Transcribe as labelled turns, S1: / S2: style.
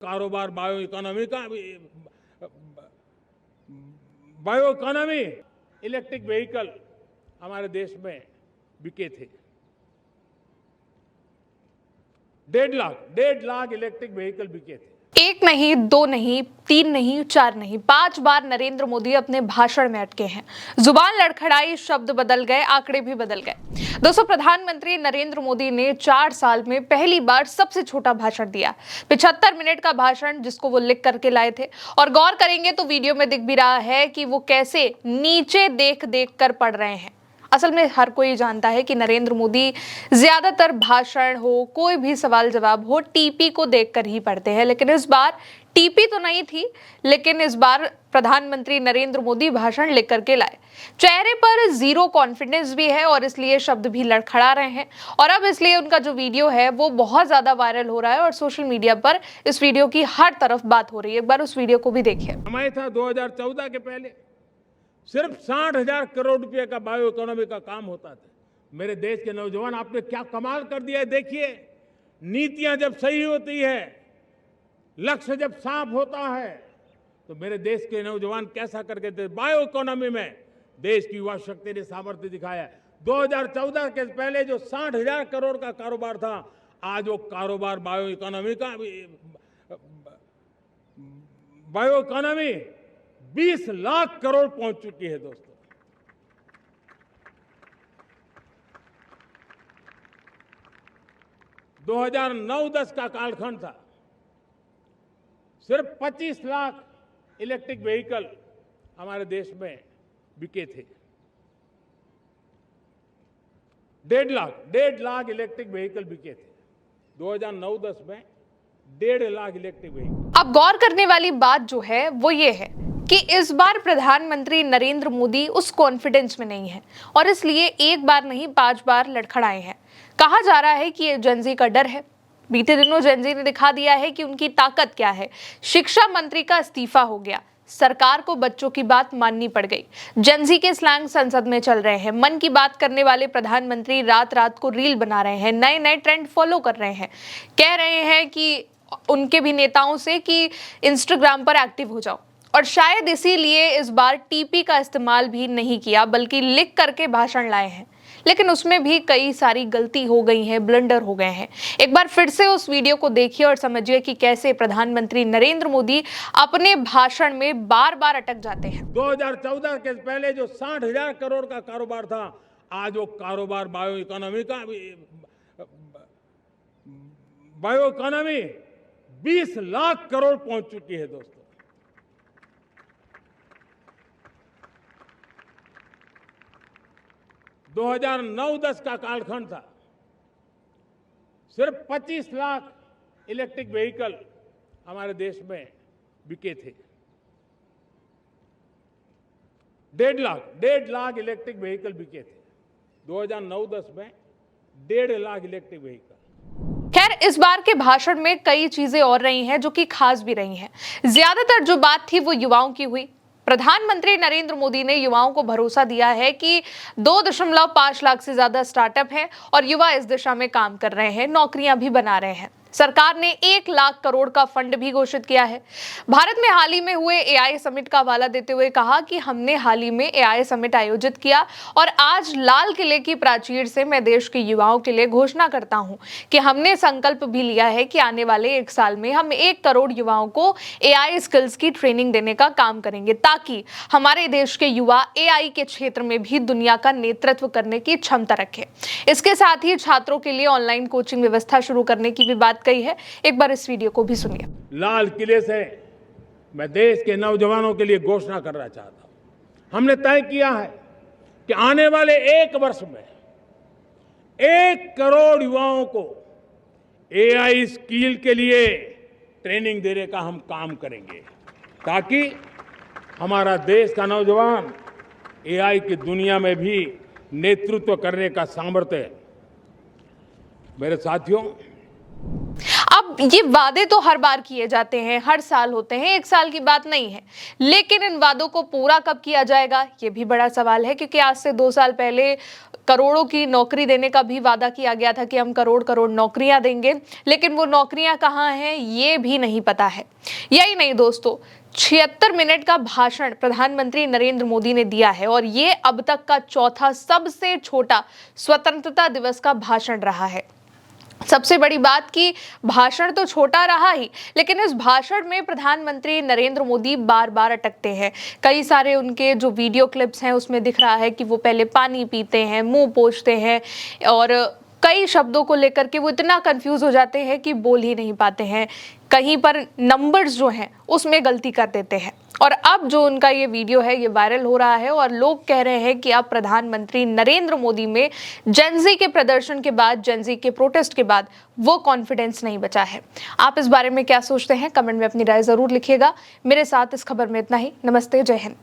S1: कारोबार bio economy electric vehicle हमारे देश में बिके थे। 1.5 लाख इलेक्ट्रिक व्हीकल बिके थे।
S2: एक नहीं, दो नहीं, तीन नहीं, चार नहीं, 5 बार नरेंद्र मोदी अपने भाषण में अटके हैं। जुबान लड़खड़ाई, शब्द बदल गए, आंकड़े भी बदल गए। दोस्तों, प्रधानमंत्री नरेंद्र मोदी ने 4 साल में पहली बार सबसे छोटा भाषण दिया। 75 मिनट का भाषण, जिसको वो लिख करके लाए थे। और गौर करेंगे तो वीडियो में दिख भी रहा है कि वो कैसे नीचे देख देख कर पढ़ रहे हैं। असल में हर कोई जानता है कि नरेंद्र मोदी ज्यादातर भाषण हो, कोई भी सवाल जवाब हो, टीपी को देखकर ही पढ़ते हैं। लेकिन इस बार टीपी तो नहीं थी, लेकिन इस बार प्रधानमंत्री नरेंद्र मोदी भाषण लिख करके लाए। चेहरे पर जीरो कॉन्फिडेंस भी है और इसलिए शब्द भी लड़खड़ा रहे हैं। और अब इसलिए उनका जो वीडियो है वो बहुत ज्यादा वायरल हो रहा है और सोशल मीडिया पर इस वीडियो की हर तरफ बात हो रही है। एक बार उस वीडियो को भी देखिए।
S1: समय था 2014 के पहले सिर्फ 60,000 करोड़ रुपए का बायो इकोनॉमी का काम होता था। मेरे देश के नौजवान, आपने क्या कमाल कर दिया है। देखिए, नीतियां जब सही होती है, लक्ष्य जब साफ होता है, तो मेरे देश के नौजवान कैसा करके थे। बायो इकोनॉमी में देश की युवा शक्ति ने सामर्थ्य दिखाया। 2014 के पहले जो 60,000 करोड़ का कारोबार था, आज वो कारोबार बायो इकोनॉमी 20 लाख करोड़ पहुंच चुकी है। दोस्तों, दो 2009-10 का कालखंड था, सिर्फ 25 लाख इलेक्ट्रिक व्हीकल हमारे देश में बिके थे। 1.5 लाख इलेक्ट्रिक व्हीकल बिके थे 2009-10 में। 1.5 लाख इलेक्ट्रिक व्हीकल।
S2: अब गौर करने वाली बात जो है वो ये है कि इस बार प्रधानमंत्री नरेंद्र मोदी उस कॉन्फिडेंस में नहीं है और इसलिए एक बार नहीं 5 बार लड़खड़ाए हैं। कहा जा रहा है कि ये जेनजी का डर है। बीते दिनों जेनजी ने दिखा दिया है कि उनकी ताकत क्या है। शिक्षा मंत्री का इस्तीफा हो गया, सरकार को बच्चों की बात माननी पड़ गई। जेनजी के स्लैंग संसद में चल रहे हैं। मन की बात करने वाले प्रधानमंत्री रात रात को रील बना रहे हैं, नए नए ट्रेंड फॉलो कर रहे हैं। कह रहे हैं कि उनके भी नेताओं से कि इंस्टाग्राम पर एक्टिव हो जाओ। और शायद इसीलिए इस बार टीपी का इस्तेमाल भी नहीं किया, बल्कि लिख करके भाषण लाए हैं। लेकिन उसमें भी कई सारी गलती हो गई है, ब्लंडर हो गए हैं। एक बार फिर से उस वीडियो को देखिए और समझिए कि कैसे प्रधानमंत्री नरेंद्र मोदी अपने भाषण में बार बार अटक जाते हैं।
S1: 2014 के पहले जो 60,000 करोड़ का कारोबार था, आज वो कारोबार बायो इकोनॉमी 20 लाख करोड़ पहुंच चुकी है। दोस्तों, दो 2009-10 का कालखंड था, सिर्फ 25 लाख इलेक्ट्रिक व्हीकल हमारे देश में बिके थे। 1.5 लाख इलेक्ट्रिक व्हीकल बिके थे 2009-10 में। 1.5 लाख इलेक्ट्रिक व्हीकल।
S2: खैर, इस बार के भाषण में कई चीजें और रही हैं जो कि खास भी रही हैं। ज्यादातर जो बात थी वो युवाओं की हुई। प्रधानमंत्री नरेंद्र मोदी ने युवाओं को भरोसा दिया है कि 2.5 लाख से ज्यादा स्टार्टअप हैं और युवा इस दिशा में काम कर रहे हैं, नौकरियां भी बना रहे हैं। सरकार ने 1 लाख करोड़ का फंड भी घोषित किया है। भारत में हाल ही में हुए एआई समिट का हवाला देते हुए कहा कि हमने हाल ही में एआई समिट आयोजित किया और आज लाल किले की प्राचीर से मैं देश के युवाओं के लिए घोषणा करता हूं कि हमने संकल्प भी लिया है कि आने वाले 1 साल में हम 1 करोड़ युवाओं को एआई स्किल्स की ट्रेनिंग देने का काम करेंगे, ताकि हमारे देश के युवा एआई के क्षेत्र में भी दुनिया का नेतृत्व करने की क्षमता रखें। इसके साथ ही छात्रों के लिए ऑनलाइन कोचिंग व्यवस्था शुरू करने की भी बात कही है। एक बार इस वीडियो को भी सुनिए।
S1: लाल किले से मैं देश के नौजवानों के लिए घोषणा करना चाहता हूं। हमने तय किया है कि आने वाले 1 वर्ष में 1 करोड़ युवाओं को एआई स्किल के लिए ट्रेनिंग देने का हम काम करेंगे, ताकि हमारा देश का नौजवान एआई की दुनिया में भी नेतृत्व करने का सामर्थ्य। मेरे साथियों,
S2: अब अब ये वादे तो हर बार किए जाते हैं, हर साल होते हैं, एक साल की बात नहीं है, लेकिन इन वादों को पूरा कब किया जाएगा ये भी बड़ा सवाल है, क्योंकि आज से 2 साल पहले करोड़ों की नौकरी देने का भी वादा किया गया था कि हम करोड़ करोड़ नौकरियां देंगे, लेकिन वो नौकरियां कहां हैं ये भी नहीं पता है। यही नहीं दोस्तों, 76 मिनट का भाषण प्रधानमंत्री नरेंद्र मोदी ने दिया है और ये अब तक का चौथा सबसे छोटा स्वतंत्रता दिवस का भाषण रहा है। सबसे बड़ी बात कि भाषण तो छोटा रहा ही, लेकिन इस भाषण में प्रधानमंत्री नरेंद्र मोदी बार बार अटकते हैं। कई सारे उनके जो वीडियो क्लिप्स हैं उसमें दिख रहा है कि वो पहले पानी पीते हैं, मुंह पोंछते हैं और कई शब्दों को लेकर के वो इतना कंफ्यूज हो जाते हैं कि बोल ही नहीं पाते हैं। कहीं पर नंबर्स जो हैं उसमें गलती कर देते हैं। और अब जो उनका ये वीडियो है ये वायरल हो रहा है और लोग कह रहे हैं कि अब प्रधानमंत्री नरेंद्र मोदी में जेनजी के प्रदर्शन के बाद, जेनजी के प्रोटेस्ट के बाद वो कॉन्फिडेंस नहीं बचा है। आप इस बारे में क्या सोचते हैं? कमेंट में अपनी राय जरूर लिखिएगा। मेरे साथ इस खबर में इतना ही। नमस्ते, जय हिंद।